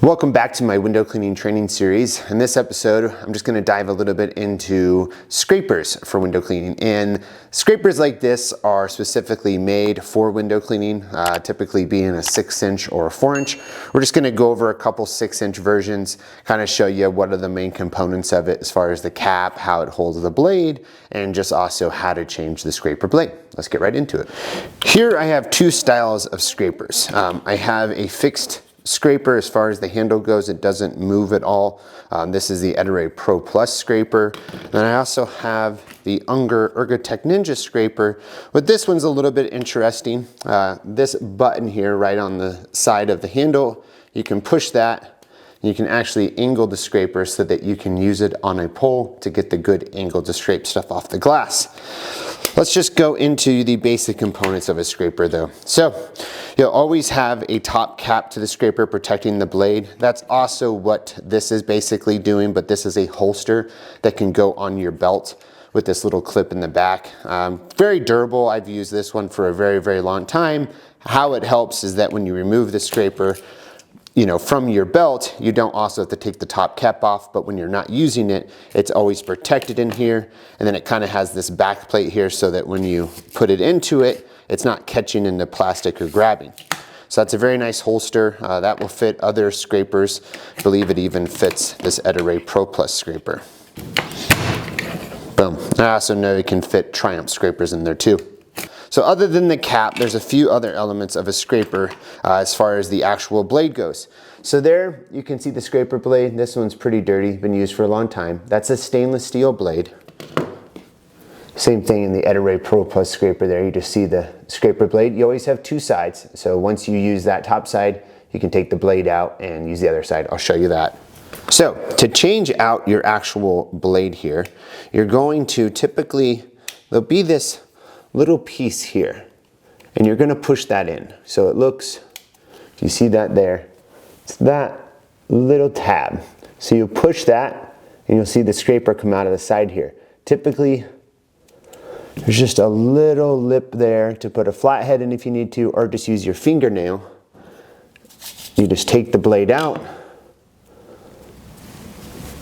Welcome back to my window cleaning training series. In this episode, I'm just going to dive a little bit into scrapers for window cleaning. And scrapers like this are specifically made for window cleaning, typically being a 6-inch or a 4-inch. We're just going to go over a couple 6-inch versions, kind of show you what are the main components of it as far as the cap, how it holds the blade, and just also how to change the scraper blade. Let's get right into it. Here I have two styles of scrapers. I have a fixed scraper. As far as the handle goes, it doesn't move at all. This is the Edere Pro Plus scraper. Then I also have the Unger Ergotech Ninja scraper, but this one's a little bit interesting. This button here right on the side of the handle, you can push that. You can actually angle the scraper so that you can use it on a pole to get the good angle to scrape stuff off the glass. Let's just go into the basic components of a scraper though. So you'll always have a top cap to the scraper protecting the blade. That's also what this is basically doing, but this is a holster that can go on your belt with this little clip in the back. Very durable. I've used this one for a very, very long time. How it helps is that when you remove the scraper, from your belt, you don't also have to take the top cap off, but when you're not using it, it's always protected in here. And then it kind of has this back plate here so that when you put it into it, it's not catching into plastic or grabbing. So that's a very nice holster. That will fit other scrapers. I believe it even fits this Edere Pro Plus scraper. Boom. I also know you can fit Triumph scrapers in there too. So other than the cap, there's a few other elements of a scraper as far as the actual blade goes. So there you can see the scraper blade. This one's pretty dirty, been used for a long time. That's a stainless steel blade. Same thing in the Edere Pro Plus scraper there. You just see the scraper blade. You always have two sides. So once you use that top side, you can take the blade out and use the other side. I'll show you that. So to change out your actual blade here, you're going to typically, there'll be this little piece here, and you're gonna push that in. So it looks, if you see that there, it's that little tab. So you push that, and you'll see the scraper come out of the side here. Typically, there's just a little lip there to put a flathead in if you need to, or just use your fingernail. You just take the blade out,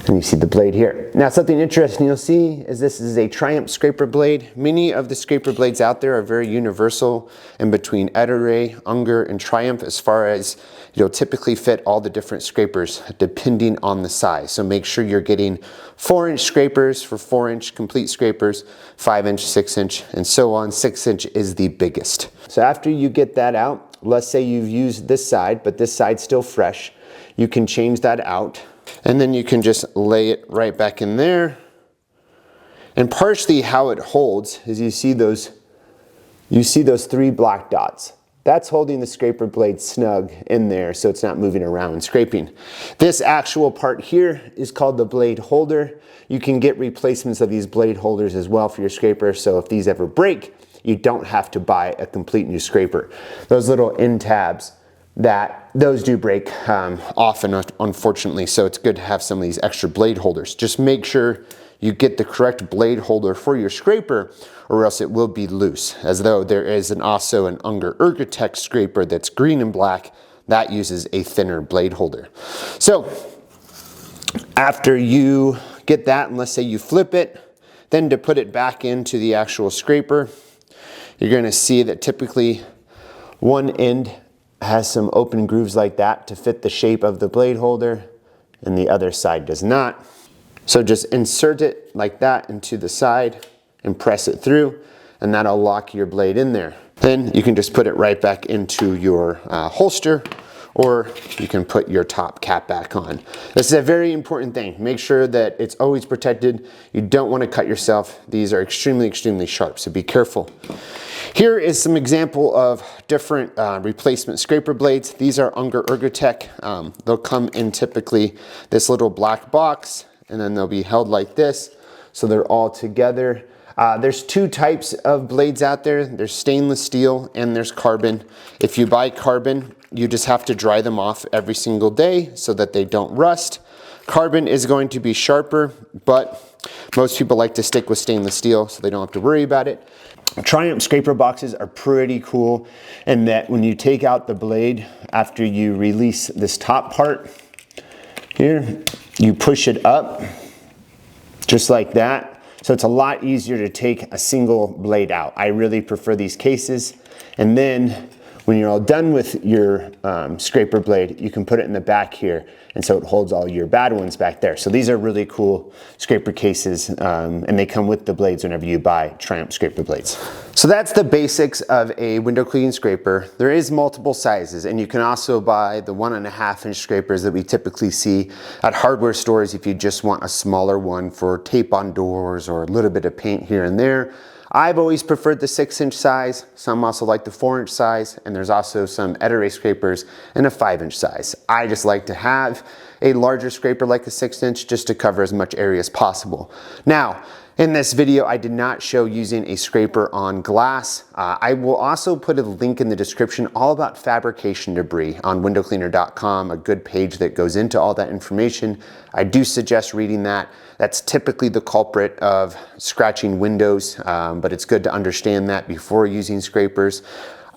and you see the blade here. Now something interesting you'll see is this is a Triumph scraper blade. Many of the scraper blades out there are very universal in between Edere, Unger, and Triumph as far as you'll typically fit all the different scrapers depending on the size. So make sure you're getting 4-inch scrapers for 4-inch complete scrapers, 5-inch, 6-inch, and so on. 6-inch is the biggest. So after you get that out, let's say you've used this side, but this side's still fresh, you can change that out. And then you can just lay it right back in there. And partially how it holds is you see those 3 black dots. That's holding the scraper blade snug in there so it's not moving around and scraping. This actual part here is called the blade holder. You can get replacements of these blade holders as well for your scraper, so if these ever break, you don't have to buy a complete new scraper. Those little end tabs, those do break often, unfortunately, so it's good to have some of these extra blade holders. Just make sure you get the correct blade holder for your scraper, or else it will be loose, as though there is also an Unger Ergotech scraper that's green and black that uses a thinner blade holder. So after you get that, and let's say you flip it, then to put it back into the actual scraper, you're going to see that typically one end has some open grooves like that to fit the shape of the blade holder, and the other side does not. So just insert it like that into the side and press it through, and that'll lock your blade in there. Then you can just put it right back into your holster, or you can put your top cap back on. This is a very important thing. Make sure that it's always protected. You don't want to cut yourself. These are extremely, extremely sharp, so be careful. Here is some example of different replacement scraper blades. These are Unger Ergotech. They'll come in typically this little black box, and then they'll be held like this, so they're all together. There's 2 types of blades out there. There's stainless steel and there's carbon. If you buy carbon, you just have to dry them off every single day so that they don't rust. Carbon is going to be sharper, but most people like to stick with stainless steel so they don't have to worry about it. Triumph scraper boxes are pretty cool in that when you take out the blade after you release this top part, Here, you push it up just like that. So it's a lot easier to take a single blade out. I really prefer these cases. And then when you're all done with your scraper blade, you can put it in the back here. And so it holds all your bad ones back there. So these are really cool scraper cases, and they come with the blades whenever you buy Triumph scraper blades. So that's the basics of a window cleaning scraper. There is multiple sizes, and you can also buy the 1.5-inch scrapers that we typically see at hardware stores if you just want a smaller one for tape on doors or a little bit of paint here and there. I've always preferred the 6-inch size. Some also like the 4-inch size, and there's also some Ettore scrapers in a 5-inch size. I just like to have a larger scraper like a 6-inch just to cover as much area as possible. Now, in this video, I did not show using a scraper on glass. I will also put a link in the description all about fabrication debris on windowcleaner.com, a good page that goes into all that information. I do suggest reading that. That's typically the culprit of scratching windows, but it's good to understand that before using scrapers.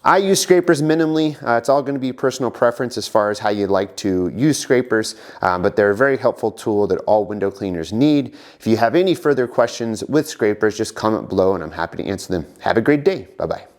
I use scrapers minimally. It's all going to be personal preference as far as how you like to use scrapers, but they're a very helpful tool that all window cleaners need. If you have any further questions with scrapers, just comment below and I'm happy to answer them. Have a great day. Bye-bye.